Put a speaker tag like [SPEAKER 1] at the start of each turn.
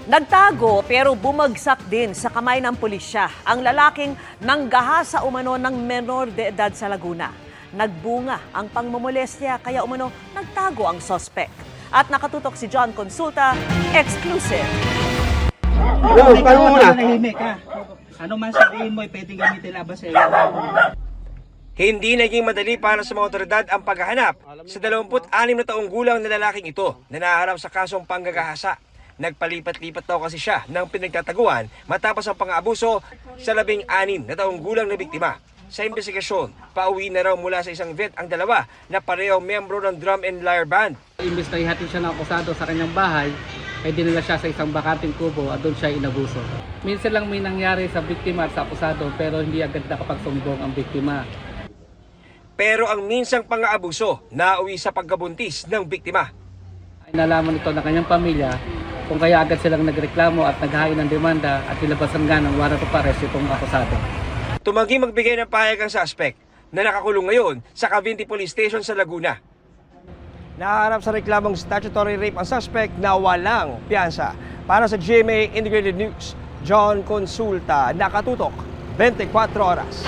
[SPEAKER 1] Nagtago pero bumagsak din sa kamay ng pulisya ang lalaking nanggahasa umano ng menor de edad sa Laguna. Nagbunga ang pangmomolestya kaya umano nagtago ang sospek. At nakatutok si John Consulta, exclusive.
[SPEAKER 2] Nanahimik ka. Ano man sabihin mo, pwedeng gamitin laban sa iyo.
[SPEAKER 3] Hindi naging madali para sa mga otoridad ang paghahanap sa 26 na taong gulang na lalaking ito na naharap sa kasong panggagahasa. Nagpalipat-lipat daw kasi siya ng pinagtataguan matapos ang pang-aabuso sa 16 na taong gulang na biktima. Sa investigasyon, pauwi na raw mula sa isang vet ang dalawa na parehong miyembro ng drum and lyre band.
[SPEAKER 4] Imbes na ihatid siya ng akusado sa kanyang bahay, ay dinala siya sa isang bakanting kubo at doon siya inabuso. Minsan lang may nangyari sa biktima at sa akusado pero hindi agad nakapagsumbong ang biktima.
[SPEAKER 3] Pero ang minsang pang-aabuso nauwi sa pagkabuntis ng biktima.
[SPEAKER 4] Ay nalaman ito ng kanyang pamilya kung kaya agad silang nagreklamo at naghain ng demanda at nilabasan nga ng warrant of arrest itong akusado.
[SPEAKER 3] Tumanggi magbigay ng pahayag ang suspect na nakakulong ngayon sa Cavite Police Station sa Laguna. Naharap sa reklamong statutory rape ang suspect na walang piyansa. Para sa GMA Integrated News, John Consulta, nakatutok 24 oras.